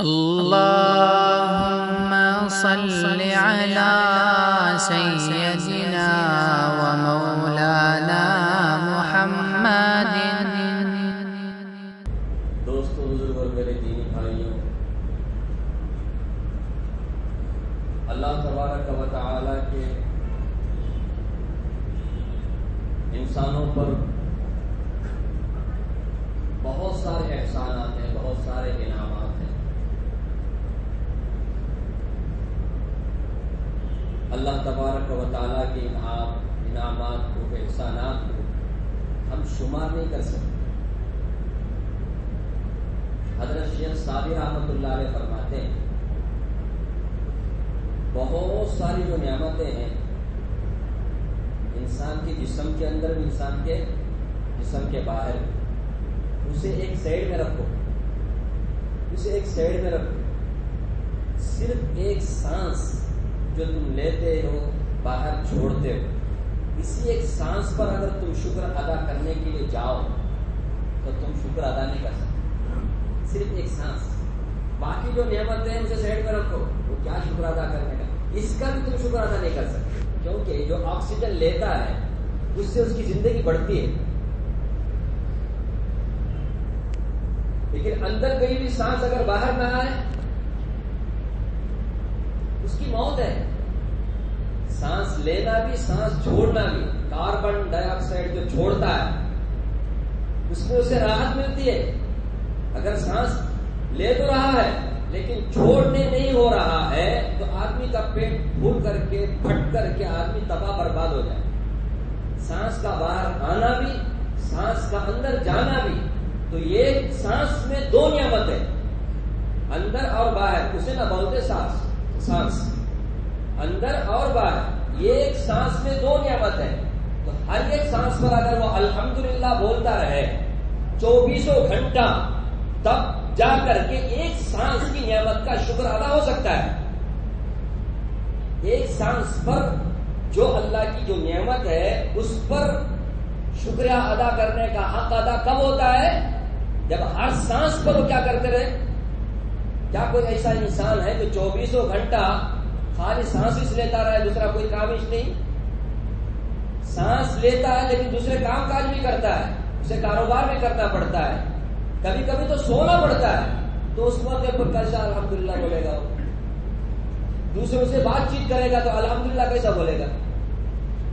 اللهم صل على سيدنا ومولانا محمد۔ دوستو، بزرگ اور میرے دینی بھائیوں، اللہ تبارک و تعالی کے انسانوں پر بہت سارے احسانات ہیں، بہت سارے انعامات ہیں۔ اللہ تبارک و تعالیٰ کے انعامات کو، احسانات کو ہم شمار نہیں کر سکتے۔ حضرت شیخ سعدی رحمۃ اللہ علیہ فرماتے ہیں بہت ساری جو نعمتیں ہیں انسان کے جسم کے اندر بھی، انسان کے جسم کے باہر بھی، اسے ایک سائڈ میں رکھو، اسے ایک سائڈ میں رکھو۔ صرف ایک سانس جو تم لیتے ہو باہر چھوڑتے ہو، اسی ایک سانس پر اگر تم شکر ادا کرنے کے لیے جاؤ تو تم شکر ادا نہیں کر سکتے۔ صرف ایک سانس، باقی جو نعمتیں ہیں اسے سائڈ میں رکھو، وہ کیا شکر ادا کرنے کا، اس کا بھی تم شکر ادا نہیں کر سکتے، کیونکہ جو آکسیجن لیتا ہے اس سے اس کی زندگی بڑھتی ہے، لیکن اندر گئی بھی سانس اگر باہر نہ آئے اس کی موت ہے۔ سانس لینا بھی، سانس چھوڑنا بھی، کاربن ڈائی آکسائڈ جو چھوڑتا ہے اس میں اسے راحت ملتی ہے۔ اگر سانس لے تو رہا ہے لیکن چھوڑنے نہیں ہو رہا ہے تو آدمی کا پیٹ پھول کر کے، پھٹ کر کے آدمی تباہ برباد ہو جائے۔ سانس کا باہر آنا بھی، سانس کا اندر جانا بھی، تو یہ سانس میں دو نعمت ہے، اندر اور باہر، اسے نہ بولتے سانس، اندر اور باہر، یہ ایک سانس میں دو نعمت ہے۔ تو ہر ایک سانس پر اگر وہ الحمدللہ بولتا رہے 24 گھنٹہ، تب جا کر کے ایک سانس کی نعمت کا شکر ادا ہو سکتا ہے۔ ایک سانس پر جو اللہ کی جو نعمت ہے اس پر شکریہ ادا کرنے کا حق ادا کب ہوتا ہے؟ جب ہر سانس پر وہ کیا کرتے رہے۔ کیا کوئی ایسا انسان ہے جو 24 گھنٹہ خالی سانس ہی لیتا رہے، دوسرا کوئی کام ہی نہیں؟ سانس لیتا ہے لیکن دوسرے کام کاج بھی کرتا ہے، اسے کاروبار بھی کرنا پڑتا ہے، کبھی کبھی تو سونا پڑتا ہے، تو اس موقع پر کیسا الحمدللہ بولے گا؟ دوسروں سے بات چیت کرے گا تو الحمدللہ کیسا بولے گا؟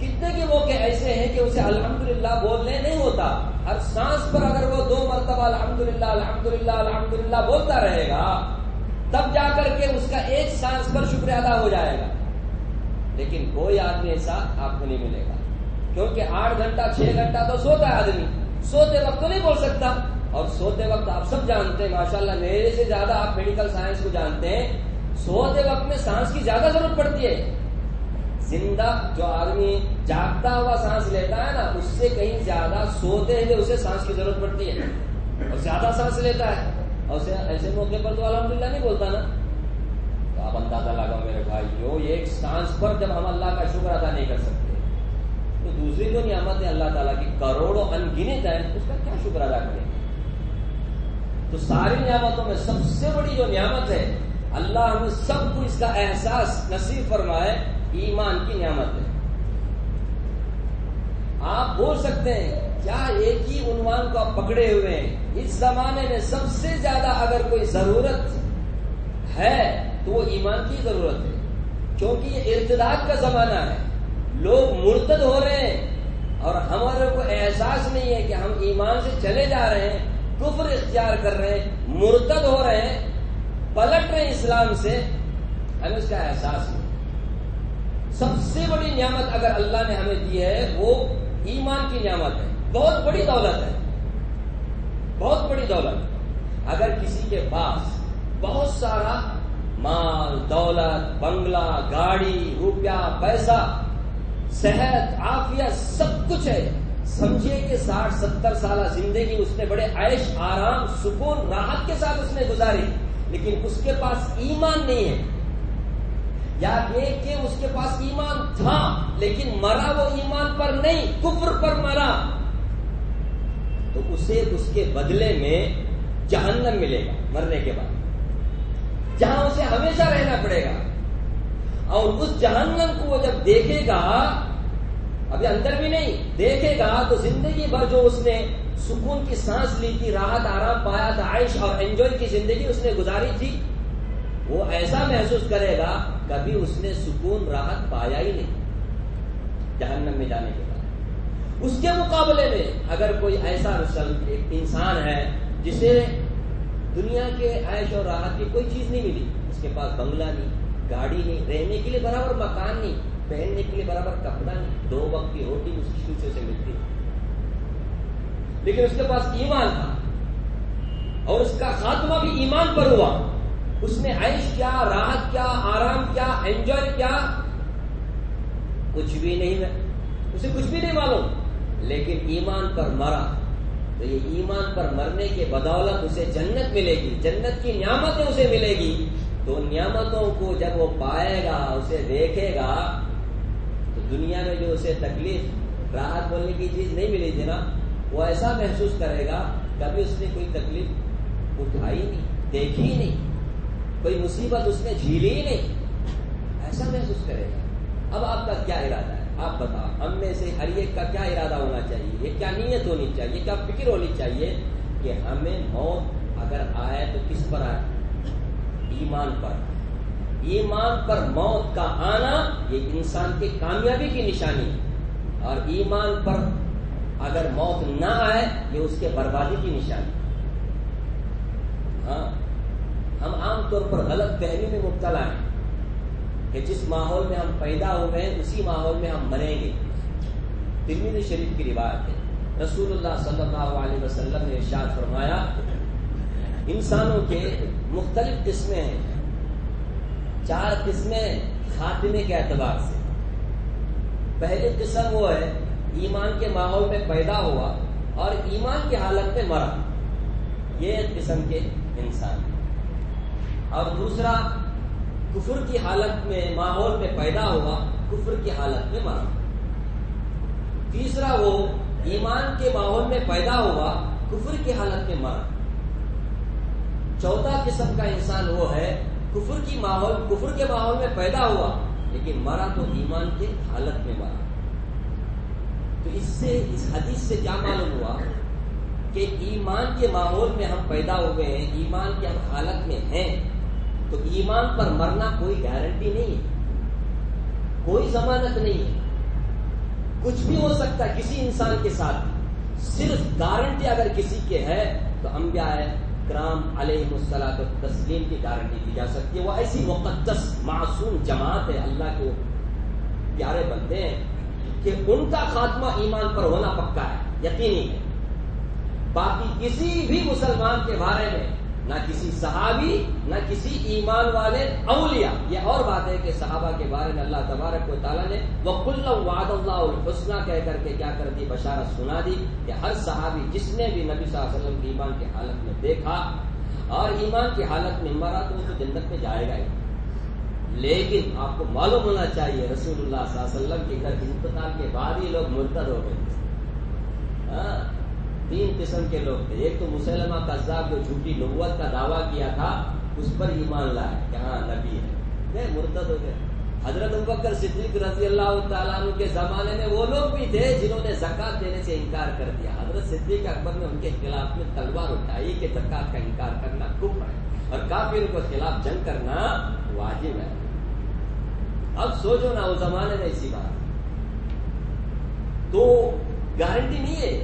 کتنے کے موقع ایسے ہیں کہ اسے الحمدللہ بولنے نہیں ہوتا، ہر سانس پر اگر وہ 2 مرتبہ الحمدللہ الحمدللہ الحمدللہ بولتا رہے گا تب جا کر کے اس کا ایک سانس پر شکر ادا ہو جائے گا۔ لیکن کوئی آدمی ایسا آپ کو نہیں ملے گا، کیونکہ 8 گھنٹہ 6 گھنٹہ تو سوتا ہے آدمی، سوتے وقت تو نہیں بول سکتا۔ اور سوتے وقت آپ سب جانتے ہیں، ماشاءاللہ میرے سے زیادہ آپ میڈیکل سائنس کو جانتے ہیں، سوتے وقت میں سانس کی زیادہ ضرورت پڑتی ہے۔ زندہ جو آدمی جاگتا ہوا سانس لیتا ہے نا، اس سے کہیں زیادہ سوتے ہوئے اسے سانس کی ضرورت پڑتی ہے اور زیادہ سانس لیتا ہے، اور ایسے موقع پر تو الحمدللہ نہیں بولتا نا۔ تو آپ اندازہ لگاؤ میرے بھائیو، ایک سانس پر جب ہم اللہ کا شکر ادا نہیں کر سکتے تو دوسری جو نعمت ہے اللہ تعالیٰ کی کروڑوں انگنت ہے، اس کا کیا شکر ادا کریں؟ تو ساری نعمتوں میں سب سے بڑی جو نعمت ہے، اللہ ہمیں سب کو اس کا احساس نصیب فرمائے، ایمان کی نعمت ہے۔ آپ بول سکتے ہیں کیا ایک ہی عنوان کو آپ پکڑے ہوئے ہیں؟ اس زمانے میں سب سے زیادہ اگر کوئی ضرورت ہے تو وہ ایمان کی ضرورت ہے، کیونکہ یہ ارتداد کا زمانہ ہے، لوگ مرتد ہو رہے ہیں اور ہمارے کو احساس نہیں ہے کہ ہم ایمان سے چلے جا رہے ہیں، کفر اختیار کر رہے ہیں، مرتد ہو رہے ہیں، پلٹ رہے ہیں اسلام سے، ہمیں اس کا احساس نہیں۔ سب سے بڑی نعمت اگر اللہ نے ہمیں دی ہے وہ ایمان کی نعمت ہے، بہت بڑی دولت ہے، بہت بڑی دولت۔ اگر کسی کے پاس بہت سارا مال دولت، بنگلہ، گاڑی، روپیہ، پیسہ، صحت، عافیت، سب کچھ ہے، سمجھیے کہ 60-70 سالہ زندگی اس نے بڑے عیش آرام سکون راحت کے ساتھ اس نے گزاری، لیکن اس کے پاس ایمان نہیں ہے، یا یہ کہ اس کے پاس ایمان تھا لیکن مرا وہ ایمان پر نہیں، کفر پر مرا، تو اسے اس کے بدلے میں جہنم ملے گا مرنے کے بعد۔ جہاں اسے ہمیشہ رہنا پڑے گا، اور اس جہنم کو وہ جب دیکھے گا، ابھی اندر بھی نہیں دیکھے گا، تو زندگی بھر جو اس نے سکون کی سانس لی تھی، راحت آرام پایا تھا، عیش اور انجوائے کی زندگی اس نے گزاری تھی، وہ ایسا محسوس کرے گا کبھی اس نے سکون راحت پایا ہی نہیں جہنم میں جانے کے بعد۔ اس کے مقابلے میں اگر کوئی ایسا ایک انسان ہے جسے دنیا کے عیش اور راحت کی کوئی چیز نہیں ملی، اس کے پاس بنگلہ نہیں، گاڑی نہیں، رہنے کے لیے برابر مکان نہیں، پہننے کے لیے برابر کپڑا نہیں، 2 وقت کی روٹی مشکل سے اسے ملتی، لیکن اس کے پاس ایمان تھا اور اس کا خاتمہ بھی ایمان پر ہوا، اس نے عیش کیا، راحت کیا، آرام کیا، انجوائے کیا، کچھ بھی نہیں ہے، اسے کچھ بھی نہیں معلوم، لیکن ایمان پر مرا، تو یہ ایمان پر مرنے کے بدولت اسے جنت ملے گی، جنت کی نعمتیں اسے ملے گی، تو نعمتوں کو جب وہ پائے گا، اسے دیکھے گا، تو دنیا میں جو اسے تکلیف راحت بولنے کی چیز نہیں ملی تھی نا، وہ ایسا محسوس کرے گا کبھی اس نے کوئی تکلیف اٹھائی نہیں، دیکھی ہی نہیں، کوئی مصیبت اس نے جھیلی ہی نہیں، ایسا محسوس کرے گا۔ اب آپ کا کیا ارادہ ہے؟ آپ بتاؤ، ہم میں سے ہر ایک کا کیا ارادہ ہونا چاہیے، یہ کیا نیت ہونی چاہیے، کیا فکر ہونی چاہیے کہ ہمیں موت اگر آئے تو کس پر آئے؟ ایمان پر۔ ایمان پر موت کا آنا یہ انسان کی کامیابی کی نشانی ہے، اور ایمان پر اگر موت نہ آئے یہ اس کے بربادی کی نشانی۔ ہاں، ہم عام طور پر غلط فہمی میں مبتلا ہیں کہ جس ماحول میں ہم پیدا ہوئے ہیں اسی ماحول میں ہم مریں گے۔ ترمذی شریف کی روایت ہے، رسول اللہ صلی اللہ علیہ وسلم نے ارشاد فرمایا، انسانوں کے مختلف قسمیں ہیں، 4 قسمیں خاتمے کے اعتبار سے۔ پہلی قسم وہ ہے ایمان کے ماحول میں پیدا ہوا اور ایمان کی حالت میں مرا، یہ ایک قسم کے انسان۔ اور دوسرا کفر کی حالت میں ماحول میں پیدا ہوا، کفر کی حالت میں مرا۔ تیسرا وہ ایمان کے ماحول میں پیدا ہوا، کفر کی حالت میں مرا۔ چوتھا قسم کا انسان وہ ہے کفر کے ماحول میں پیدا ہوا لیکن مرا تو ایمان کے حالت میں مرا۔ تو اس حدیث سے کیا معلوم ہوا کہ ایمان کے ماحول میں ہم پیدا ہوئے ہیں، ایمان کی ہم حالت میں ہیں، تو ایمان پر مرنا کوئی گارنٹی نہیں ہے، کوئی ضمانت نہیں ہے، کچھ بھی ہو سکتا ہے کسی انسان کے ساتھ۔ صرف گارنٹی اگر کسی کے ہے تو انبیاء کرام علیہ الصلوۃ والتسلیم کی گارنٹی دی جا سکتی ہے۔ وہ ایسی مقدس معصوم جماعت ہے، اللہ کے پیارے بندے ہیں کہ ان کا خاتمہ ایمان پر ہونا پکا ہے، یقینی ہے۔ باقی کسی بھی مسلمان کے بارے میں نہ کسی صحابی نہ کسی ایمان والے اولیاء، یہ اور بات ہے کہ صحابہ کے بارے میں اللہ تبارک و تعالیٰ نے وَكُلًّا وَعَدَ اللَّهُ الْحُسْنَىٰ کہہ کر کے کیا کر دی، بشارت سنا دی کہ ہر صحابی جس نے بھی نبی صلی اللہ علیہ وسلم کی ایمان کی حالت میں دیکھا اور ایمان کی حالت میں مرا تو وہ تو جنت میں جائے گا ہی۔ لیکن آپ کو معلوم ہونا چاہیے رسول اللہ صلی اللہ علیہ وسلم کے گھر انتقال کے بعد ہی لوگ مرتد ہو گئے۔ 3 قسم کے لوگ تھے، ایک تو مسلمہ کذاب جو جھوٹی نبوت کا دعویٰ کیا تھا، اس پر ایمان لائے کہ ہاں نبی ہے، مرتد ہو گئے۔ حضرت ابوبکر صدیق رضی اللہ تعالیٰ عنہ کے زمانے میں وہ لوگ بھی تھے جنہوں نے زکوٰۃ دینے سے انکار کر دیا۔ حضرت صدیق اکبر نے ان کے خلاف میں تلوار اٹھائی کہ زکوٰۃ کا انکار کرنا کفر ہے اور کافروں کے خلاف جنگ کرنا واجب ہے۔ اب سوچو نا اس زمانے میں ایسی بات تو گارنٹی نہیں ہے،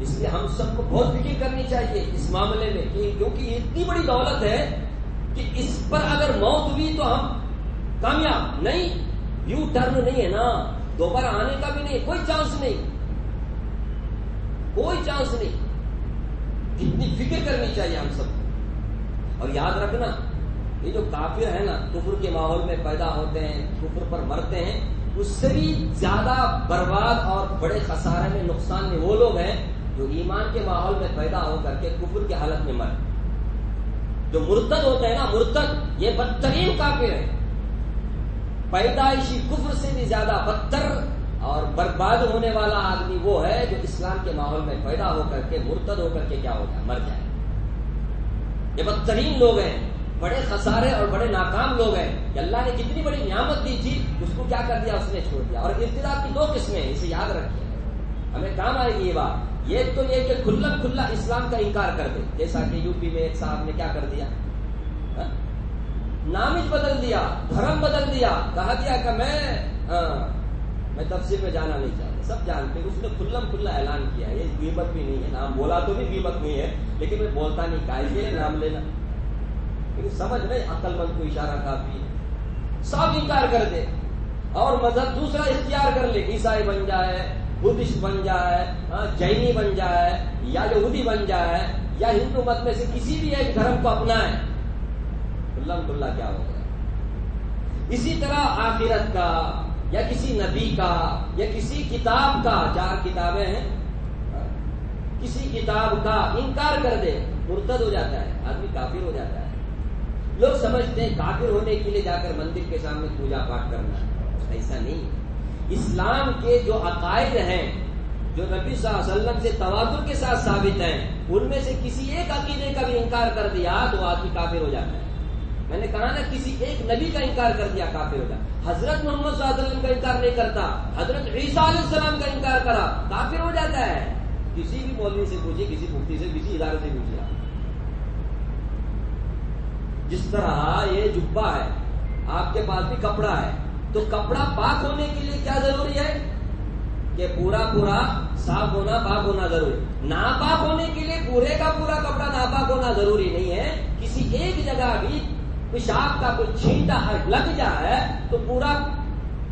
اس لیے ہم سب کو بہت فکر کرنی چاہیے اس معاملے میں کیونکہ یہ اتنی بڑی دولت ہے کہ اس پر اگر موت ہوئی تو ہم کامیاب نہیں، یو ٹرن نہیں ہے نا، دوبارہ آنے کا بھی نہیں، کوئی چانس نہیں، کوئی چانس نہیں۔ اتنی فکر کرنی چاہیے ہم سب کو۔ اور یاد رکھنا یہ جو کافر ہے نا، کفر کے ماحول میں پیدا ہوتے ہیں، کفر پر مرتے ہیں، اس سے بھی زیادہ برباد اور بڑے خسارے میں نقصان میں وہ لوگ ہیں جو ایمان کے ماحول میں پیدا ہو کر کے کفر کی حالت میں مرے۔ جو مرتد ہوتے ہیں نا، مرتد یہ بدترین کافر ہے، پیدائشی کفر سے بھی زیادہ بدتر اور برباد ہونے والا آدمی وہ ہے جو اسلام کے ماحول میں پیدا ہو کر کے مرتد ہو کر کے کیا ہو جائے، مر جائے۔ یہ بدترین لوگ ہیں بڑے خسارے اور بڑے ناکام لوگ ہیں کہ اللہ نے کتنی بڑی نعمت دی تھی، اس کو کیا کر دیا، اس نے چھوڑ دیا. اور ارتداد کی دو قسمیں ہیں، اسے یاد رکھیے، ہمیں کام آئے گی یہ بات. یہ تو یہ کہ کھلا کھلا اسلام کا انکار کر دے، جیسا کہ یو پی میں ایک صاحب نے کیا کر دیا، نام ہی بدل دیا، دھرم بدل دیا، کہا دیا کہ میں تفسیر میں جانا نہیں چاہتا. سب جانتے ہیں اس نے کھلم کھلا اعلان کیا ہے، یہ غیبت بھی نہیں ہے، نام بولا تو بھی غیبت نہیں ہے، لیکن میں بولتا نہیں، کائے نام لینا، لیکن سمجھ نہیں، عقل مند کو اشارہ کافی ہے. سب انکار کر دے اور مذہب دوسرا اختیار کر لے، عیسائی بن جائے، بدھسٹ بن جائے، جینی بن جائے، یا یہودی بن جائے، یا ہندو مت میں سے کسی بھی ایک دھرم کو اپنائے، کھلم کھلا کیا ہو گیا. اسی طرح آخرت کا یا کسی نبی کا یا کسی کتاب کا، 4 کتابیں ہیں، کسی کتاب کا انکار کر دے، مرتد ہو جاتا ہے، آدمی کافر ہو جاتا ہے. لوگ سمجھتے ہیں کافر ہونے کے لیے جا کر مندر کے سامنے پوجا پاٹ کرنا، ایسا نہیں. اسلام کے جو عقائد ہیں، جو نبی صلی اللہ علیہ وسلم سے تواتر کے ساتھ ثابت ہیں، ان میں سے کسی ایک عقیدے کا بھی انکار کر دیا تو آدمی کافر ہو جاتا ہے. میں نے کہا نا، کسی ایک نبی کا انکار کر دیا کافر ہو جاتا. حضرت محمد صلی اللہ علیہ وسلم کا انکار نہیں کرتا، حضرت عیسیٰ علیہ السلام کا انکار کرا، کافر ہو جاتا ہے. کسی بھی مولوی سے پوچھے، کسی مفتی سے، کسی ادارے سے پوچھے. جس طرح یہ جبہ ہے، آپ کے پاس بھی کپڑا ہے، تو کپڑا پاک ہونے کے لیے کیا ضروری ہے کہ پورا صاف ہونا، پاک ہونا ضروری. ناپاک ہونے کے لیے پورے کا پورا کپڑا ناپاک ہونا ضروری نہیں ہے. کسی ایک جگہ بھی پیشاب کا کوئی چھینٹا لگ جائے تو پورا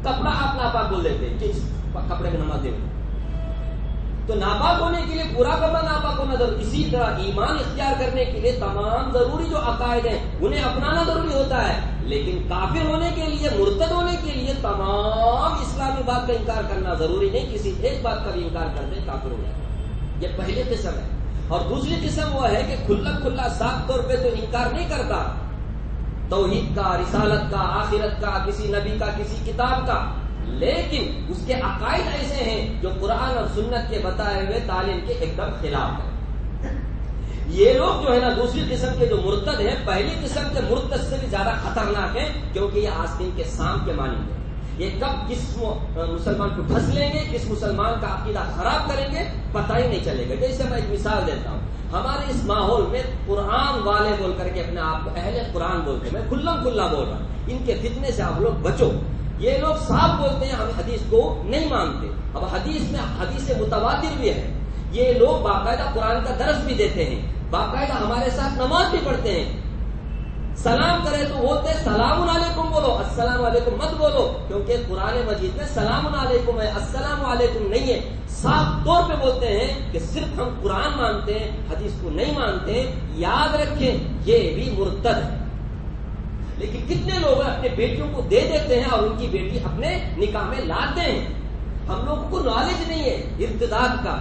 کپڑا آپ ناپاک بول دیتے ہیں کہ اس کپڑے میں نماز دے. تو ناپاک ہونے کے لیے پورا کپڑا ناپاک ہونا ضروری. اسی طرح ایمان اختیار کرنے کے لیے تمام ضروری جو عقائد ہیں انہیں اپنانا ضروری ہوتا ہے. لیکن کافر ہونے کے لیے، مرتد ہونے کے لیے تمام اسلامی بات کا انکار کرنا ضروری نہیں. کسی ایک بات کا بھی انکار کرتے کافر ہو جاتا ہے. یہ پہلی قسم ہے. اور دوسری قسم وہ ہے کہ کھلا کھلا صاف طور پہ تو انکار نہیں کرتا توحید کا، رسالت کا، آخرت کا، کسی نبی کا، کسی کتاب کا، لیکن اس کے عقائد ایسے ہیں جو قرآن اور سنت کے بتائے ہوئے تعلیم کے ایک دم خلاف ہے. یہ لوگ جو ہے نا دوسری قسم کے جو مرتد ہیں، پہلی قسم کے مرتد سے بھی زیادہ خطرناک ہیں، کیونکہ یہ آستین کے سام کے مانند ہیں. یہ کب کس مسلمان کو پھنس لیں گے، کس مسلمان کا عقیدہ خراب کریں گے، پتہ ہی نہیں چلے گا. جیسے میں ایک مثال دیتا ہوں، ہمارے اس ماحول میں قرآن والے بول کر کے اپنے آپ کو اہل قرآن بولتے ہیں، میں کھلم کھلا بول رہا ہوں، ان کے فتنے سے آپ لوگ بچو. یہ لوگ صاف بولتے ہیں ہم حدیث کو نہیں مانتے. اب حدیث میں حدیث متواتر بھی ہے. یہ لوگ باقاعدہ قرآن کا درس بھی دیتے ہیں، باقاعدہ ہمارے ساتھ نماز بھی پڑھتے ہیں. سلام کرے تو بولتے سلام علیکم بولو، السلام علیکم مت بولو، کیونکہ قرآن مجید میں سلام علیکم ہے، السلام علیکم نہیں ہے. صاف طور پہ بولتے ہیں کہ صرف ہم قرآن مانتے ہیں، حدیث کو نہیں مانتے. یاد رکھیں یہ بھی مرتد ہے. لیکن کتنے لوگ اپنے بیٹیوں کو دے دیتے ہیں اور ان کی بیٹی اپنے نکاح میں لاتے ہیں. ہم لوگوں کو نالج نہیں ہے ارتداد کا.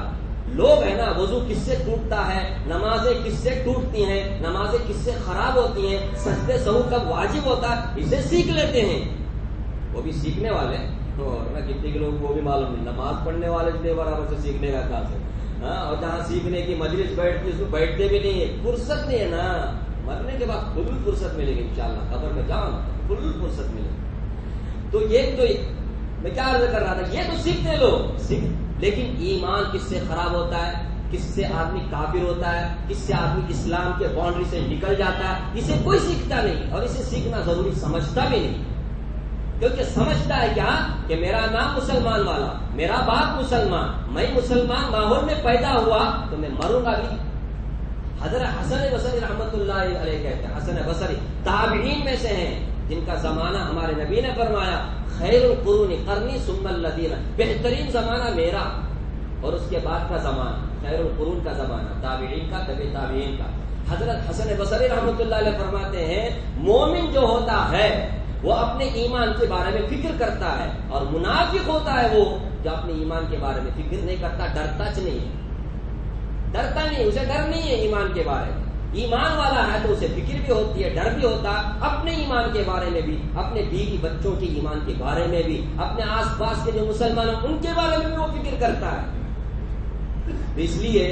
لوگ ہے نا وضو کس سے ٹوٹتا ہے، نمازیں کس سے ٹوٹتی ہیں، نمازیں کس سے خراب ہوتی ہیں، سجدے سہو کب واجب ہوتا ہے، اسے سیکھ لیتے ہیں. وہ بھی سیکھنے والے اور کتنے کے لوگ وہ بھی معلوم نہیں. نماز پڑھنے والے بھی برابر سے سیکھنے کا کہاں سے. اور جہاں سیکھنے کی مجلس بیٹھتی اس کو بیٹھتے بھی نہیں ہے، فرصت نہیں ہے نا. مرنے کے بعد فل فرصت ملے گی انشاءاللہ، قبر میں جاؤ فل فرصت ملے گی. تو یہ تو میں کیا عرض کر رہا تھا، یہ تو سیکھتے لوگ سیکھ. لیکن ایمان کس سے خراب ہوتا ہے، کس سے آدمی کافر ہوتا ہے، کس سے آدمی اسلام کے باؤنڈری سے نکل جاتا ہے، اسے کوئی سیکھتا نہیں اور اسے سیکھنا ضروری سمجھتا بھی نہیں. کیونکہ سمجھتا ہے کیا کہ میرا نام مسلمان والا، میرا باپ مسلمان، میں مسلمان ماحول میں پیدا ہوا تو میں مروں گا بھی. حضرت حسن بصری رحمت اللہ علیہ کہتے ہیں، حسن بصری تابعین میں سے ہیں جن کا زمانہ ہمارے نبی نے فرمایا خیر القرون قرنی ثم الذین، بہترین زمانہ میرا اور اس کے بعد کا زمانہ، خیر القرون کا زمانہ، تابعین کا، تبع تابعین کا. حضرت حسن بصری رحمت اللہ علیہ فرماتے ہیں مومن جو ہوتا ہے وہ اپنے ایمان کے بارے میں فکر کرتا ہے، اور منافق ہوتا ہے وہ جو اپنے ایمان کے بارے میں فکر نہیں کرتا، ڈرتا نہیں ہے، ڈرتا نہیں، اسے ڈر نہیں ہے ایمان کے بارے میں. ایمان والا ہے تو اسے فکر بھی ہوتی ہے، ڈر بھی ہوتا ہے، اپنے ایمان کے بارے میں بھی، اپنے بیوی بچوں کے ایمان کے بارے میں بھی، اپنے آس پاس کے جو مسلمان ہیں ان کے بارے میں بھی وہ فکر کرتا ہے. اس لیے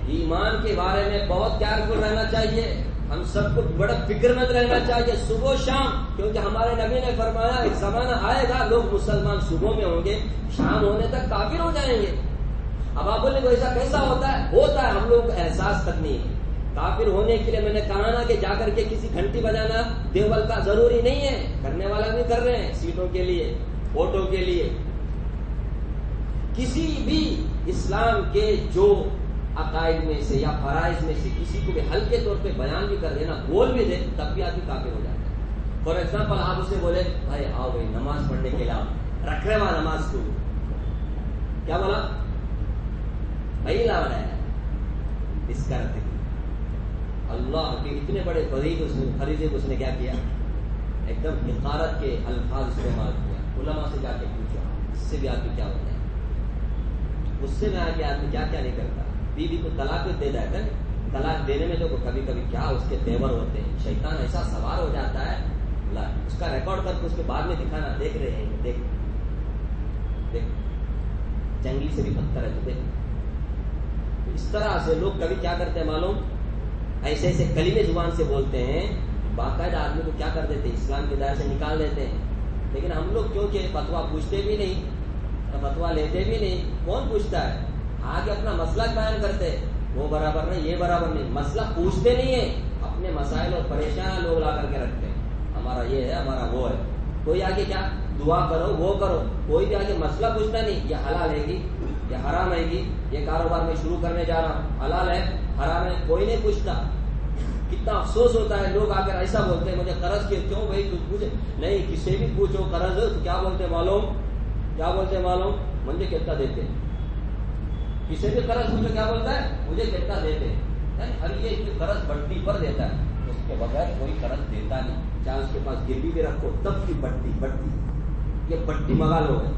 ایمان کے بارے میں بہت کیئرفل رہنا چاہیے. ہم سب کو بڑا فکر مند رہنا چاہیے صبح و شام، کیونکہ ہمارے نبی نے فرمایا ایک زمانہ آئے گا لوگ مسلمان صبح میں ہوں گے، شام ہونے تک کافر ہو جائیں گے۔ اب آپ بولے ایسا کیسا ہوتا ہے ہم لوگ کو احساس تک نہیں ہے۔ کافر ہونے کے لیے میں نے کہا نا کہ جا کر کے کسی گھنٹی بجانا دیوبند کا ضروری نہیں ہے، کرنے والا بھی کر رہے ہیں سیٹوں کے لیے، ووٹوں کے لیے۔ کسی بھی اسلام کے جو عقائد میں سے یا فرائض میں سے کسی کو بھی ہلکے طور پہ بیان بھی کر دینا، بول بھی دے، تب بھی آدمی کافر ہو جاتا ہے۔ فار ایگزامپل آپ اسے بولے بھائی آؤ بھائی نماز پڑھنے کے لیے رکھ رہے وہاں نماز کو، کیا بولا بھائی لا رہا ہے اس کا رکھتے اللہ کے اتنے بڑے فریضے کو اس نے کیا کیا، ایک دم حقارت کے الفاظ استعمال کیا۔ علماء سے جا کے پوچھا اس سے بھی آدمی کیا ہوتا ہے، اس سے میں آ کے آدمی کیا کیا نہیں کرتا۔ بیوی کو طلاق دے دیتا ہے، طلاق دینے میں تو کبھی کبھی کیا اس کے تیور ہوتے ہیں، شیطان ایسا سوار ہو جاتا ہے، اس کا ریکارڈ کر کے اس کے بعد میں دکھانا، دیکھ رہے ہیں دیکھ جنگلی سے بھی پتھر ہے تو دیکھ۔ اس طرح سے لوگ کبھی کیا کرتے ہیں معلوم، ایسے ایسے کلمے زبان سے بولتے ہیں، باقاعدہ آدمی کو کیا کر دیتے ہیں اسلام کے دائرے سے نکال دیتے ہیں۔ لیکن ہم لوگ کیونکہ فتوا پوچھتے بھی نہیں، فتوا لیتے بھی نہیں، کون پوچھتا ہے، آگے اپنا مسئلہ بیان کرتے، وہ برابر نہیں یہ برابر نہیں، مسئلہ پوچھتے نہیں ہیں، اپنے مسائل اور پریشان لوگ لا کر کے رکھتے ہیں، ہمارا یہ ہے ہمارا وہ ہے۔ کوئی آگے کیا دعا کرو وہ کرو، کوئی بھی آگے مسئلہ پوچھتا نہیں، یہ حلال ہے گی یہ حرام ہے گی، یہ کاروبار میں شروع کرنے جا رہا ہوں حلال ہے حرام ہے، کوئی نہیں پوچھتا۔ کتنا افسوس ہوتا ہے لوگ آ کر ایسا بولتے ہیں مجھے قرض کے کیوں بھائی تو پوچھے نہیں، کسی بھی پوچھو قرض تو کیا بولتے معلوم، کیا بولتے معلوم، مجھے کتنا دیتے، کسی بھی قرض پوچھو کیا بولتا ہے مجھے کتنا دیتے، ہر یہ قرض بڑھتی پر دیتا ہے، اس کے بغیر کوئی قرض دیتا نہیں، چاہے اس کے پاس گروی بھی رکھو تب کی بڑھتی یہ بڑھتی منگا لو ہے،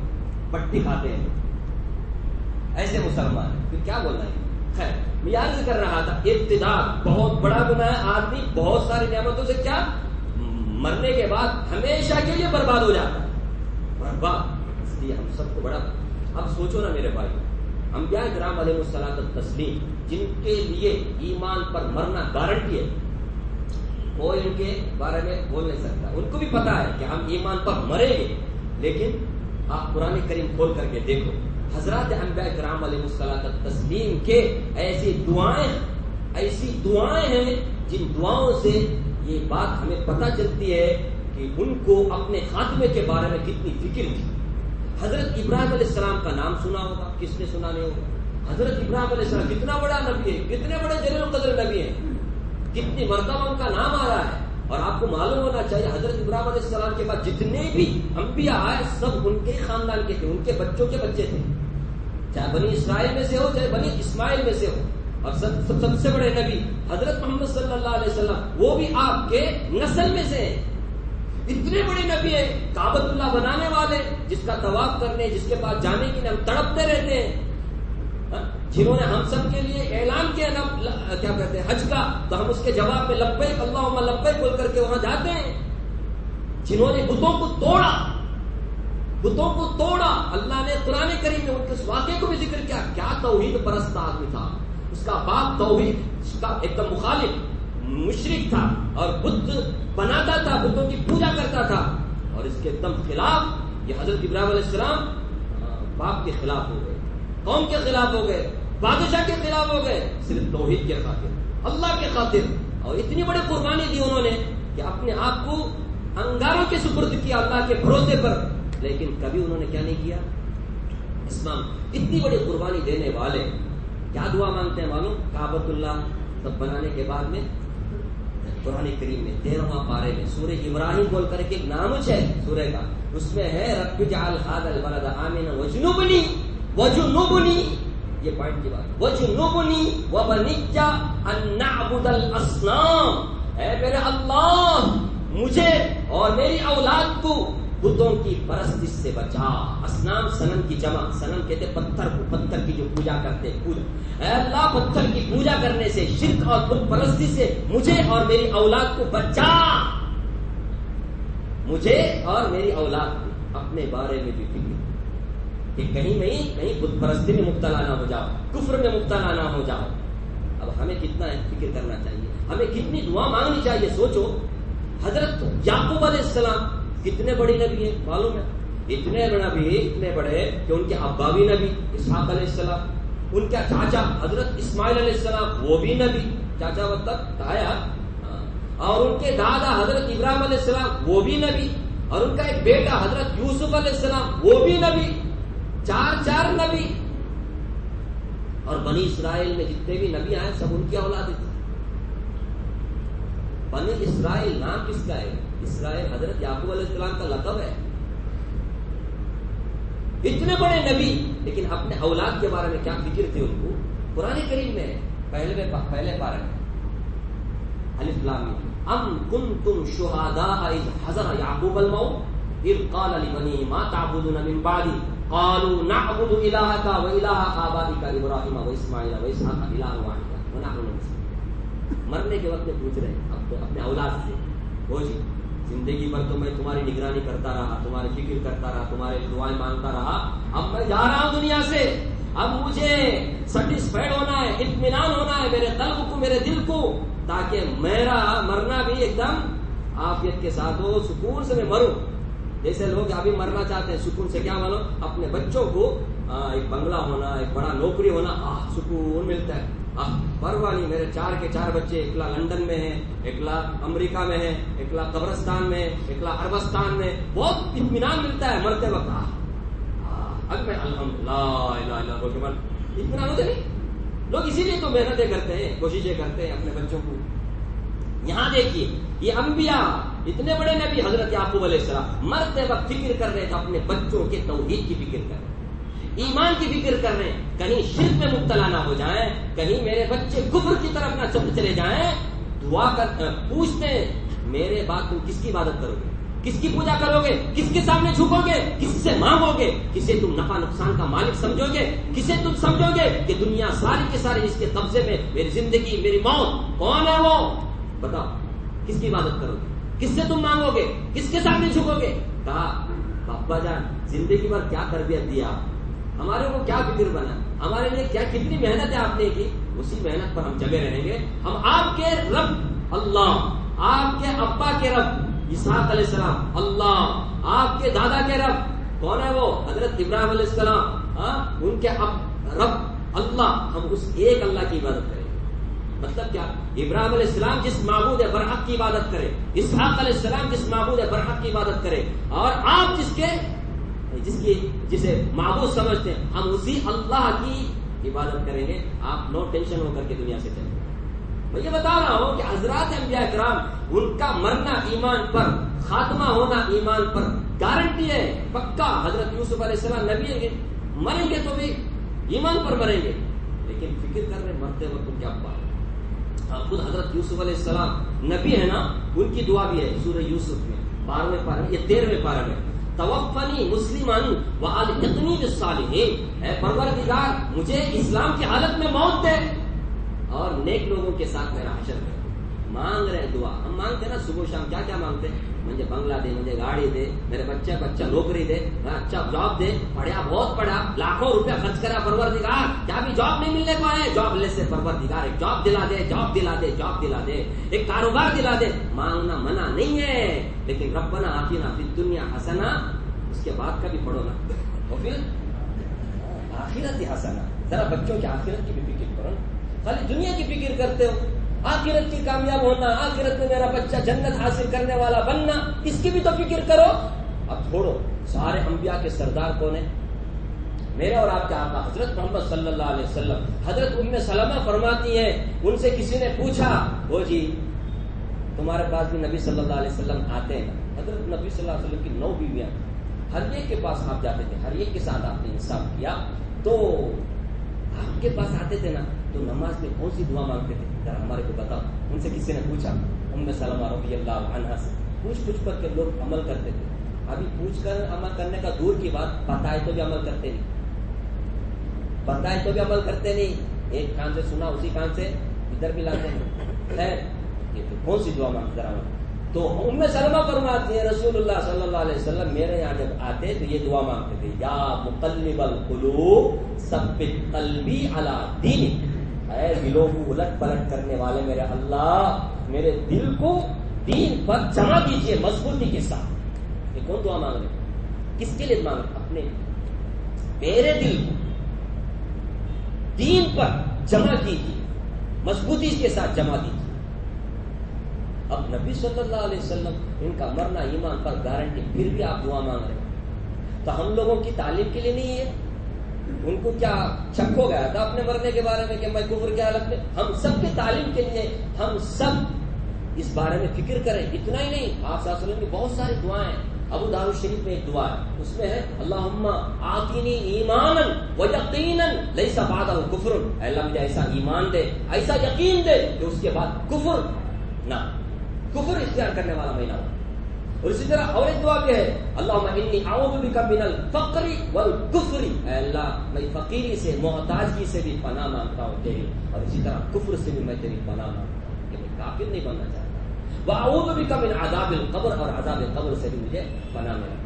بڑھتی کھاتے ہیں ایسے مسلمان ہیں، پھر کیا بولنا ہے۔ خیر میں یاد کر رہا تھا ابتدا بہت بڑا گناہ ہے، آدمی بہت ساری نعمتوں سے کیا مرنے کے بعد ہمیشہ کے لیے برباد ہو جاتا ہے، برباد۔ اس لیے ہم سب کو بڑا، اب سوچو نا میرے بھائی، انبیاء کرام علیہ الصلوۃ والتسلیم جن کے لیے ایمان پر مرنا گارنٹی ہے، کوئی ان کے بارے میں بول نہیں سکتا، ان کو بھی پتا ہے کہ ہم ایمان پر مریں گے۔ لیکن آپ قرآن کریم کھول کر کے دیکھو، حضرات انبیاء کرام علیہ الصلوۃ والتسلیم کے ایسی دعائیں ہیں جن دعاؤں سے یہ بات ہمیں پتہ چلتی ہے کہ ان کو اپنے خاتمے کے بارے میں کتنی فکر تھی۔ حضرت ابراہیم علیہ السلام کا نام سنا ہوگا، کس نے سنا نہیں ہوگا؟ حضرت ابراہیم علیہ السلام کتنا بڑا نبی ہے، کتنے بڑے جلیل القدر نبی ہیں، کتنی مرتبہ ان کا نام آ رہا ہے۔ اور آپ کو معلوم ہونا چاہیے حضرت ابراہیم علیہ السلام کے بعد جتنے بھی انبیاء آئے سب ان کے خاندان کے تھے، ان کے بچوں کے بچے تھے، چاہے بنی اسرائیل میں سے ہو چاہے بنی اسماعیل میں سے ہو۔ اور سب سے بڑے نبی حضرت محمد صلی اللہ علیہ وسلم وہ بھی آپ کے نسل میں سے ہیں۔ اتنے بڑے نبی ہیں، کعبۃ اللہ بنانے والے، جس کا طواف کرنے جس کے پاس جانے کے لیے ہم تڑپتے رہتے ہیں، جنہوں نے ہم سب کے لیے اعلان کیا کیا کہتے ہیں حج کا، تو ہم اس کے جواب میں لبیک اللہم لبیک بول کر کے وہاں جاتے ہیں۔ جنہوں نے بتوں کو توڑا، اللہ نے قرآن کریم میں ان کے واقعے کو بھی ذکر کیا، کیا توحید پرست آدمی تھا، اس کا باپ توحید کا ایک دم مخالف مشرک تھا اور بت بناتا تھا، بتوں کی پوجا کرتا تھا، اور اس کے ایک دم خلاف یہ حضرت ابراہیم علیہ السلام باپ کے خلاف ہو گئے، قوم کے خلاف ہو گئے، بادشاہ کے خلاف ہو گئے، صرف توحید کے خاطر، اللہ کے خاطر۔ اور اتنی بڑی قربانی دی انہوں نے کہ اپنے آپ کو انگاروں کے سپرد کیا اللہ کے بھروسے پر، لیکن کبھی انہوں نے کیا نہیں کیا اسلام۔ اتنی بڑی قربانی دینے والے کیا دعا مانگتے ہیں معلوم؟ کعبۃ اللہ سب بنانے کے بعد میں قرآن کریم میں 13واں پارے میں سورہ ابراہیم بول کر کے ایک نامچ ہے سورہ کا، اس میں ہے رب اجعل ھذا البلد آمنا وجنبنی، یہ پوائنٹ کی بات، وجنبنی وبنی ان نعبد الاصنام، اے میرے اللہ مجھے اور میری اولاد کو بتوں کی پرستش سے بچا۔ اصنام صنم کی جمع، صنم کہتے پتھر کو، پتھر کی جو پوجا کرتے پوجا، اے اللہ پتھر کی پوجا کرنے سے، شرک اور بت پرستی سے مجھے اور میری اولاد کو بچا، مجھے اور میری اولاد کو اپنے بارے میں بھی فکر کہ کہیں بت پرستی میں مبتلا نہ ہو جاؤ، کفر میں مبتلا نہ ہو جاؤ۔ اب ہمیں کتنا فکر کرنا چاہیے، ہمیں کتنی دعا مانگنی چاہیے. سوچو حضرت یعقوب علیہ السلام کتنے بڑے نبی ہیں معلوم ہے, اتنے بڑے کہ ان کے ابا بھی نبی اسحاق علیہ السلام, ان کا چاچا حضرت اسماعیل علیہ السلام وہ بھی نبی, چاچا مطلب تایا, اور ان کے دادا حضرت ابراہیم علیہ السلام وہ بھی نبی, اور ان کا ایک بیٹا حضرت یوسف علیہ السلام وہ بھی نبی, چار نبی. اور بنی اسرائیل میں جتنے بھی نبی آئے سب ان کی اولاد تھی. بنی اسرائیل نام کس کا ہے؟ اسرائیل حضرت یعقوب علیہ السلام کا لقب ہے. اتنے بڑے نبی لیکن اپنے اولاد کے بارے میں کیا فکر تھی ان کو؟ قرآن کریم میں پہلے پارے میں الف لام میم ام کنتم شہداء اذ حضر یعقوب الموت اذ قال لبنیہ ما تعبدون من بعدی قالوا نعبد الہک و الہ آبائک ابراہیم و اسماعیل و اسحاق الہ واحد ونحن مسلمون. مرنے کے وقت میں پوچھ رہے ہیں اپنے اولاد سے, وہ جی زندگی بھر تو میں تمہاری نگرانی کرتا رہا, تمہاری فکر کرتا رہا, تمہارے دعائیں مانگتا رہا, اب میں جا رہا ہوں دنیا سے, اب مجھے سیٹسفائڈ ہونا ہے, اطمینان ہونا ہے میرے قلب کو, میرے دل کو, تاکہ میرا مرنا بھی ایک دم عافیت کے ساتھ ہو, سکون سے میں مروں. جیسے لوگ ابھی مرنا چاہتے ہیں سکون سے, کیا معلوم اپنے بچوں کو ایک بنگلہ ہونا, ایک بڑا نوکری ہونا, سکون ملتا ہے. پرواہ نہیں, میرے 4 کے 4 بچے, ایکلا لندن میں ہے, ایکلا امریکہ میں ہے, ایکلا قبرستان میں, ایکلا عربستان میں, بہت اطمینان ملتا ہے مرتے وقت. اب میں الحمدللہ اطمینان ہوتے نہیں لوگ, اسی لیے تو محنتیں کرتے ہیں, کوششیں کرتے ہیں اپنے بچوں کو. یہاں دیکھیے یہ انبیاء اتنے بڑے نبی حضرت یعقوب علیہ السلام مرتے وقت فکر کر رہے تھے, اپنے بچوں کے توحید کی فکر کر رہے, ایمان کی فکر کر رہے ہیں, کہیں شرک میں مبتلا نہ ہو جائیں, کہیں میرے بچے کفر کی طرف نہ چلے جائیں. دعا کر پوچھتے ہیں میرے بعد تم کس کی عبادت کرو گے, کس کی پوجا کرو گے, کس کے سامنے جھکو گے, کس سے مانگو گے, کسے تم نفع نقصان کا مالک سمجھو گے, کسے تم سمجھو گے کہ دنیا ساری کے ساری جس کے قبضے میں میری زندگی میری موت, کون ہے وہ بتاؤ, کس کی عبادت کرو گے, کس سے تم مانگو گے, کس کے سامنے جھکو گے. کہا بابا جان زندگی بھر کیا تربیت دیا, ہمارے کو کیا فکر بنا, ہمارے لیے کیا کتنی محنت ہے آپ نے کی, اسی محنت پر ہم جگہ رہیں گے. ہم آپ کے رب اللہ, آپ کے ابا کے رب اسحاق علیہ السلام اللہ, آپ کے دادا کے رب کون ہے وہ حضرت ابراہیم علیہ السلام, ان کے رب اللہ, ہم اس ایک اللہ کی عبادت کریں. مطلب کیا, ابراہیم علیہ السلام جس معبود برحق کی عبادت کرے, اسحاق علیہ السلام جس معبود برحق کی عبادت کرے, اور آپ جسے معبود سمجھتے ہیں, ہم اسی اللہ کی عبادت کریں گے. آپ نو ٹینشن ہو کر کے دنیا سے چلیں. میں یہ بتا رہا ہوں کہ حضرات انبیاء کرام ان کا مرنا ایمان پر, خاتمہ ہونا ایمان پر گارنٹی ہے, پکا. حضرت یوسف علیہ السلام نبی ہیں, مریں گے تو بھی ایمان پر مریں گے, لیکن فکر کر رہے مرتے وقت کیا بات. خود حضرت یوسف علیہ السلام نبی ہے نا, ان کی دعا بھی ہے سورہ یوسف میں 12ویں پارے, یہ 13ویں پارے میں, توفنی مسلمن والحقنی بالصالحین, اے پروردگار مجھے اسلام کی حالت میں موت دے اور نیک لوگوں کے ساتھ میرا حشر کر. مانگ رہے دعا, ہم مانگتے نا صبح شام, کیا کیا مانگتے ہیں, مجھے بنگلہ دے, مجھے گاڑی دے, میرے بچہ نوکری دے, اچھا جاب دے, پڑھا بہت پڑھا, لاکھوں روپیہ خرچ کرا, پروردگار کیا بھی جاب نہیں ملنے کو ہے, جاب لے سے پروردگار ایک جاب دلا دے, جاب دلا دے, جاب دلا دے, ایک کاروبار دلا دے. مانگنا منع نہیں ہے, لیکن ربنا آتنا فی الدنیا حسنہ, اس کے بعد کا بھی پڑھو نا, اور پھر آخرت حسنہ. ذرا بچوں کی آخرت کی بھی فکر کرو, خالی دنیا کی فکر کرتے ہو. آخرت کی کامیاب ہونا, آخرت میں میرا بچہ جنت حاصل کرنے والا بننا, اس کی بھی تو فکر کرو. اب چھوڑو, سارے انبیاء کے سردار کون ہیں, میرے اور آپ کے آقا حضرت محمد صلی اللہ علیہ وسلم. حضرت ام سلمہ فرماتی ہیں, ان سے کسی نے پوچھا, وہ جی تمہارے پاس بھی نبی صلی اللہ علیہ وسلم آتے ہیں. حضرت نبی صلی اللہ علیہ وسلم کی 9 بیویاں, ہر ایک کے پاس آپ جاتے تھے, ہر ایک کے ساتھ آپ نے انصاف کیا. تو آپ کے پاس آتے تھے نا, تو نماز میں کون سی دعا مانگتے تھے, ذرا ہمارے کو بتاؤ. ان سے کسی نے پوچھا, ام سلمہ رضی اللہ عنہا سے, پوچھ کر کے لوگ عمل کرتے تھے. ابھی پوچھ کر عمل کرنے کا دور کی بات, بتائے تو بھی عمل کرتے نہیں, بتائے تو بھی عمل کرتے نہیں. ایک کان سے سنا اسی کان سے ادھر بھی لاتے ہیں. خیر یہ تو کون سی دعا مانگتے ذرا. تو ام سلمہ فرماتی ہیں, رسول اللہ صلی اللہ علیہ وسلم میرے یہاں جب آتے تو یہ دعا مانگتے تھے, یا مقلب القلوب ثبت قلبی علی دینک, اے دلوں کو الٹ پلٹ کرنے والے میرے اللہ، میرے دل کو دین پر جمع کیجیے مضبوطی کے ساتھ. یہ کون دعا مانگ رہے؟ کس کے لیے مانگ رہے؟ اپنے میرے دل کو دین پر جمع کیجیے، مضبوطی کے ساتھ جمع کیجیے. اب نبی صلی اللہ علیہ وسلم ان کا مرنا ایمان پر گارنٹی، پھر بھی آپ دعا مانگ رہے ہیں. تو ہم لوگوں کی تعلیم کے لیے نہیں ہے. ان کو کیا شک ہو گیا تھا اپنے مرنے کے بارے میں کہ میں کفر کی حالت میں؟ ہم سب کی تعلیم کے لیے ہم سب اس بارے میں فکر کریں. اتنا ہی نہیں، آپ صلی اللہ علیہ وسلم کی بہت ساری دعائیں ہیں. ابو داؤد شریف میں ایک دعا ہے، اس میں ہے اللہم آتینی ایمانا و یقینا لیس بعدہ کفر. اے اللہ مجھے ایسا ایمان دے، ایسا یقین دے کہ اس کے بعد کفر نہ، کفر اختیار کرنے والا میں نہ ہوں. اور اسی طرح اور ایک دعا کیا ہے، اللہم انی اعوذ بک من الفقر والکفر. اے اللہ میں فقیری سے، محتاجی سے بھی پناہ مانگتا ہوں تیری، اور اسی طرح کفر سے بھی میں تیری پناہ مانگتا ہوں کہ میں کافر نہیں بننا چاہتا. وَأَعُوذُ بِكَ مِنْ عَذَابِ الْقَبْرِ، اور عذاب قبر سے بھی مجھے پناہ ملا.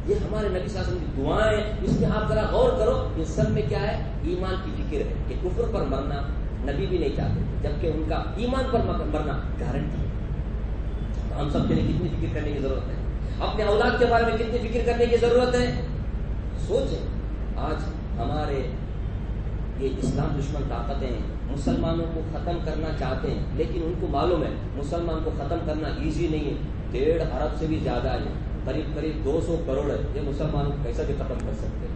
یہ ہمارے نبی صلی اللہ علیہ وسلم کی دعائیں ہیں. اس میں آپ ذرا غور کرو، ان سب میں کیا ہے؟ ایمان کی فکر ہے کہ کفر پر مرنا نبی بھی نہیں چاہتے، جبکہ ان کا ایمان پر مرنا گارنٹی ہے. ہم سب کے لیے کتنی فکر کرنے کی ضرورت ہے؟ اپنے اولاد کے بارے میں کتنی فکر کرنے کی ضرورت ہے؟ سوچیں، آج ہمارے یہ اسلام دشمن طاقتیں مسلمانوں کو ختم کرنا چاہتے ہیں، لیکن ان کو معلوم ہے مسلمان کو ختم کرنا ایزی نہیں ہے. 1.5 ارب سے بھی زیادہ ہے، قریب 200 کروڑ ہے. یہ مسلمانوں کو کیسا بھی ختم کر سکتے ہیں.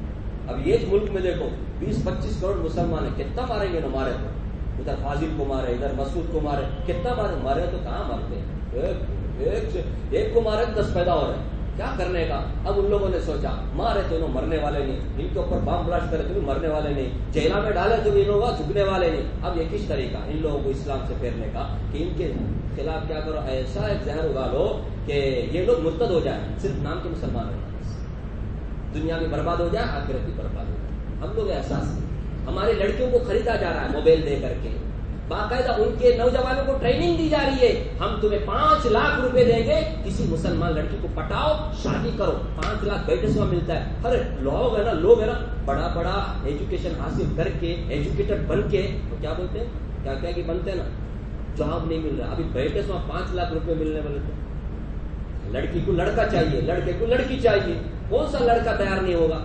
اب یہ ملک میں دیکھو 20-25 کروڑ مسلمان ہیں، کتنا ماریں گے؟ نہ مارے تو ادھر فاضل کو مارے، ادھر مسعود کو مارے، کتنا مارے تو کہاں مارتے ہیں؟ ایک کو مارے 10 پیدا ہو رہے ہیں. کیا کرنے کا؟ اب ان لوگوں نے سوچا مارے تو انہوں مرنے والے نہیں، ان کے اوپر بم بلاسٹ کرے تو بھی مرنے والے نہیں، جیلا میں ڈالے تو بھی ان لوگوں جھکنے والے نہیں. اب یہ کس طریقہ ان لوگوں کو اسلام سے پھیرنے کا کہ ان کے خلاف کیا کرو؟ ایسا ایک ذہن اگا لو کہ یہ لوگ مرتد ہو جائیں، صرف نام کے مسلمان ہو جائیں، دنیا بھی برباد ہو جائے، آخرت بھی برباد ہو جائے. ہم لوگ احساس نہیں. ہماری لڑکیوں کو خریدا جا رہا ہے موبائل دے کر کے، باقاعدہ ان کے نوجوانوں کو ٹریننگ دی جا رہی ہے. ہم تمہیں 5 لاکھ روپے دیں گے، کسی مسلمان لڑکی کو پٹاؤ، شادی کرو. 5 لاکھ بیٹے سے ملتا ہے. ہر لوگ ہے نا بڑا ایجوکیشن حاصل کر کے، ایجوکیٹڈ بن کے تو کیا بولتے ہیں، کیا کہ بنتے ہیں نا، جاب نہیں مل رہا. ابھی بیٹے سے 5 لاکھ روپے ملنے والے تھے. لڑکی کو لڑکا چاہیے، لڑکے کو لڑکی چاہیے. کون سا لڑکا تیار نہیں ہوگا؟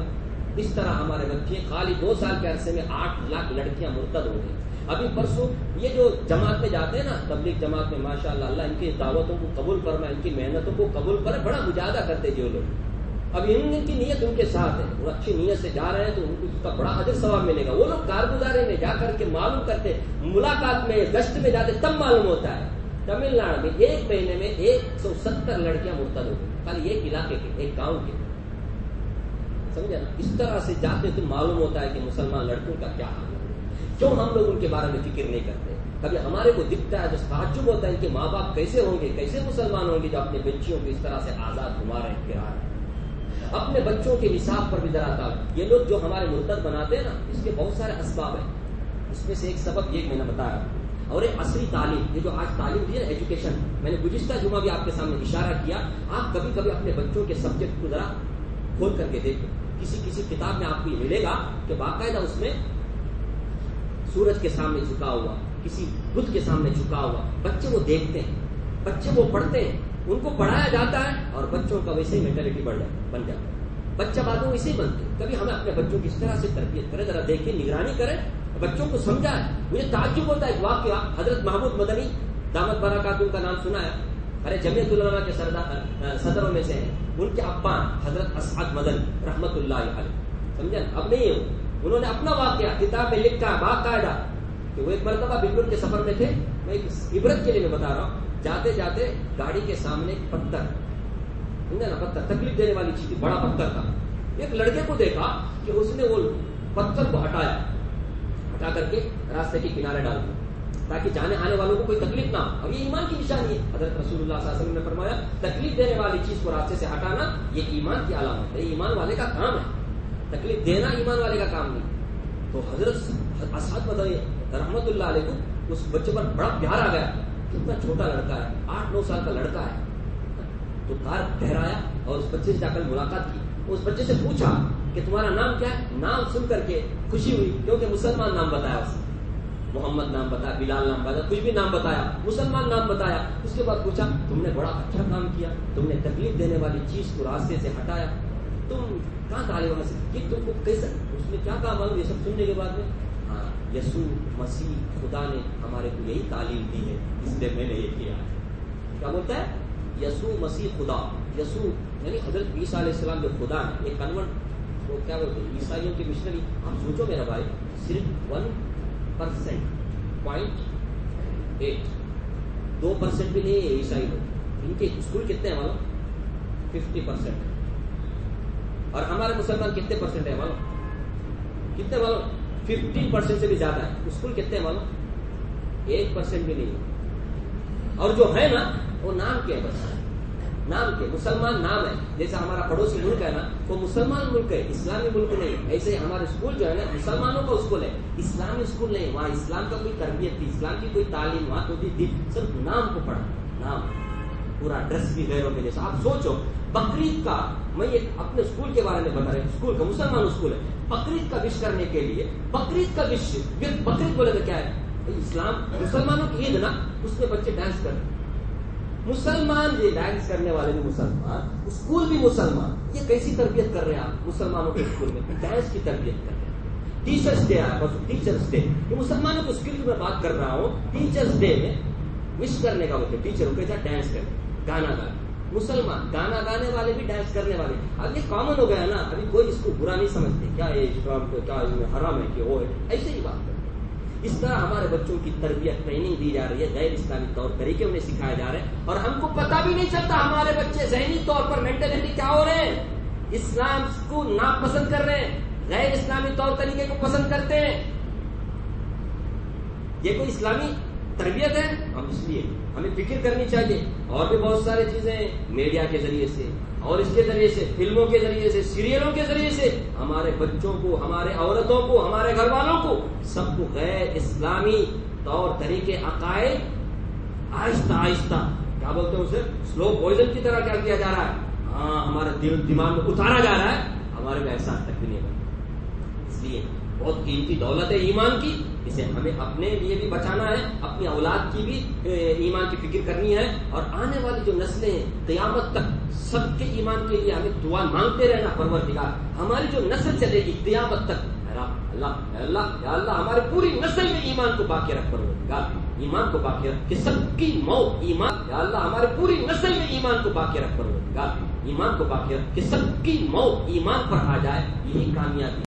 اس طرح ہمارے بچے خالی 2 سال کے عرصے میں 8 لاکھ لڑکیاں مرتد ہو گئی. ابھی پرسوں یہ جو جماعت میں جاتے ہیں نا، تبلیغ جماعت میں، ماشاء اللہ ان کی دعوتوں کو قبول فرمائے، ان کی محنتوں کو قبول کرے. بڑا مجاہدہ کرتے جو لوگ. اب ان کی نیت ان کے ساتھ ہے، وہ اچھی نیت سے جا رہے ہیں تو ان کو اس کا بڑا اجر ثواب ملے گا. وہ لوگ کارگزارے میں جا کر کے معلوم کرتے، ملاقات میں گشت میں جاتے، تب معلوم ہوتا ہے تمل ناڈو میں 1 مہینے میں 170 لڑکیاں مرتد ہو گئی، خالی ایک علاقے کے، ایک گاؤں کے. سمجھا نا؟ اس طرح سے جاتے تو معلوم ہوتا ہے کہ مسلمان لڑکوں کا کیا حال ہے. کیوں ہم لوگ ان کے بارے میں فکر نہیں کرتے؟ کبھی ہمارے کو دکھتا ہے تو تعجب ہوتا ہے ان کے ماں باپ کیسے ہوں گے، کیسے مسلمان ہوں گے جو اپنے بچیوں کو اس طرح سے آزاد گھما رہے ہیں، پھرا رہے ہیں. اپنے بچوں کے نصاب پر بھی ذرا تھا. یہ لوگ جو ہمارے مرتد بناتے ہیں نا، اس کے بہت سارے اسباب ہیں. اس میں سے ایک سبب یہ میں نے بتایا، اور ایک عصری تعلیم. یہ جو آج تعلیم دی ہے نا، ایجوکیشن، میں نے گزشتہ جمعہ بھی آپ کے سامنے اشارہ کیا. آپ کبھی کبھی اپنے بچوں کے سبجیکٹ کو ذرا کھول کر کے دیکھو. کسی کتاب میں آپ کو یہ ملے گا کہ باقاعدہ اس میں سورج کے سامنے جھکا ہوا، کسی بت کے سامنے جھکا ہوا. بچے وہ دیکھتے ہیں، بچے وہ پڑھتے ہیں، ان کو پڑھایا جاتا ہے اور بچوں کا ویسے ہی مینٹلٹی بن جاتا ہے. بچہ بعد میں ویسے ہی بنتے ہیں. کبھی ہمیں اپنے بچوں کی اس طرح سے تربیت کریں، ذرا دیکھیں، نگرانی کریں، بچوں کو سمجھائیں. مجھے تعجب ہوتا ہے ایک واقعہ، حضرت محمود مدنی دامت برکاتہ کا نام سنا ہے؟ ارے جمیعت العلماء کے صدروں میں سے ہیں. ان کے ابا حضرت اسعد مدنی رحمت اللہ علیہ. سمجھا؟ اب نہیں ہو، انہوں نے اپنا واقعہ کتاب میں لکھا باقاعدہ کہ وہ ایک مرتبہ بلکل کے سفر میں تھے. میں عبرت کے لیے میں بتا رہا ہوں. جاتے جاتے گاڑی کے سامنے پتھر، نا پتھر تکلیف دینے والی چیز تھی، بڑا پتھر تھا. ایک لڑکے کو دیکھا کہ اس نے وہ پتھر کو ہٹا کر کے راستے کے کنارے ڈال دیا تاکہ جانے آنے والوں کو کوئی تکلیف نہ ہو. اب یہ ایمان کی نشانی ہے. حضرت رسول اللہ صلی اللہ علیہ وسلم نے فرمایا تکلیف دینے والی چیز کو راستے سے ہٹانا یہ ایمان کی علامت ہے، ایمان والے کا کام ہے. تکلیف دینا ایمان والے کا کام نہیں. تو حضرت اسعد مدنی رحمت اللہ علیہ کو اس بچے پر بڑا پیار آ گیا. کتنا چھوٹا لڑکا ہے، 8-9 سال کا لڑکا ہے. تو کار ٹھہرایا اور اس بچے سے جا کر ملاقات کی. اس بچے سے پوچھا کہ تمہارا نام کیا ہے؟ نام سن کر کے خوشی ہوئی کیونکہ مسلمان نام بتایا اس نے. محمد نام بتایا، بلال نام بتایا، کچھ بھی نام بتایا، مسلمان نام بتایا. اس کے بعد پوچھا تم نے بڑا اچھا کام کیا، تم نے تکلیف دینے والی چیز کو راستے سے ہٹایا، تم کہاں تعلیم حاصل کی، تم کو کیسا، اس نے کیا کہا معلوم؟ یہ سب سننے کے بعد میں ہاں یسوع مسیح خدا نے ہمارے کو یہی تعلیم دی ہے، اس لیے میں نے یہ کیا ہے. کیا بولتا ہے؟ یسوع مسیح خدا. یسوع یعنی حضرت عیسیٰ علیہ السلام جو خدا ہے. ایک کنورٹ وہ کیا بولتے ہیں عیسائیوں کی مشنری. آپ سوچو میرا بھائی، صرف 1%، 0.8، 2% بھی نہیں ہے عیسائی لوگ. ان کے اسکول کتنے ہیں معلوم؟ 50%. اور ہمارے مسلمان کتنے پرسنٹ ہے معلوم؟ کتنے معلوم؟ 15% سے بھی زیادہ ہے. اسکول کتنے ہیں معلوم؟ 1% بھی نہیں ہے. اور جو ہے نا وہ نام کے ہے، بس نام کے. مسلمان نام ہے. جیسے ہمارا پڑوسی ملک ہے نا وہ مسلمان ملک ہے، اسلامی ملک نہیں. ایسے ہمارے اسکول جو ہے نا مسلمانوں کا اسکول ہے، اسلامی اسکول نہیں. وہاں اسلام کا کوئی تربیت تھی، اسلام کی کوئی تعلیم وہاں تو تھی، صرف نام کو پڑھا. نام پورا ڈریس بھی غیروں کے جیسا. آپ سوچو بقرعید کا، میں ایک اپنے اسکول کے بارے میں بتا رہا ہوں، اسکول کا مسلمان اسکول ہے. بقرعید کا وش کرنے کے لیے، بقرعید کا وش، بقرعید بولے تو کیا ہے؟ اسلام مسلمانوں کی عید نا، اس میں بچے ڈانس کرتے. مسلمان یہ ڈانس کرنے والے بھی مسلمان، اسکول بھی مسلمان. یہ کیسی تربیت کر رہے ہیں آپ مسلمانوں کے اسکول میں؟ ڈانس کی تربیت کر رہے ہیں. ٹیچرس ڈے آیا، بس ٹیچرس ڈے، یہ مسلمانوں کے اسکول کی میں بات کر رہا ہوں. ٹیچرس ڈے میں وش کرنے کا ہوتا ہے، ٹیچر کے ساتھ ڈانس کریں، گانا گانا. مسلمان گانا گانے والے بھی ڈانس کرنے والے. اب یہ کامن ہو گیا نا، ابھی کوئی اس کو برا نہیں سمجھتے. کیا ہے اسلام کو، کیا حرام ہے کہ وہ ہے، ایسے ہی بات کرتے. اس طرح ہمارے بچوں کی تربیت، ٹریننگ دی جا رہی ہے، غیر اسلامی طور طریقے انہیں سکھائے جا رہے ہیں، اور ہم کو پتہ بھی نہیں چلتا ہمارے بچے ذہنی طور پر مینٹلٹی کیا ہو رہے ہیں. اسلام کو ناپسند کر رہے ہیں، غیر اسلامی طور طریقے کو پسند کرتے ہیں. یہ کوئی اسلامی تربیت ہے؟ ہم اس لیے ہمیں فکر کرنی چاہیے. اور بھی بہت ساری چیزیں ہیں، میڈیا کے ذریعے سے اور اس کے ذریعے سے، فلموں کے ذریعے سے، سیریلوں کے ذریعے سے ہمارے بچوں کو، ہمارے عورتوں کو، ہمارے گھر والوں کو، سب کو غیر اسلامی طور طریقے، عقائد آہستہ آہستہ، کیا بولتے ہیں اسے، سلو پوائزن کی طرح کیا کیا جا رہا ہے. ہاں ہمارے دماغ میں اتارا جا رہا ہے، ہمارے کو احساس تک بھی نہیں ہوتا. اس لیے بہت قیمتی دولت ہے ایمان کی، اسے ہمیں اپنے لیے بھی بچانا ہے، اپنی اولاد کی بھی ایمان کی فکر کرنی ہے. اور آنے والی جو نسلیں ہیں قیامت تک سب کے ایمان کے لیے ہمیں دعا مانگتے رہنا. پروردگار ہماری جو نسل چلے گی قیامت تک، اللہ یا اللہ ہماری پوری نسل میں ایمان کو باقی رکھ. پروردگار ایمان کو باقی رکھ کہ سب کی موت ایمان، یا اللہ ہماری پوری نسل میں ایمان کو باقی رکھ. پروردگار ایمان کو باقی رکھ کہ سب کی موت ایمان پر آ جائے. یہی کامیابی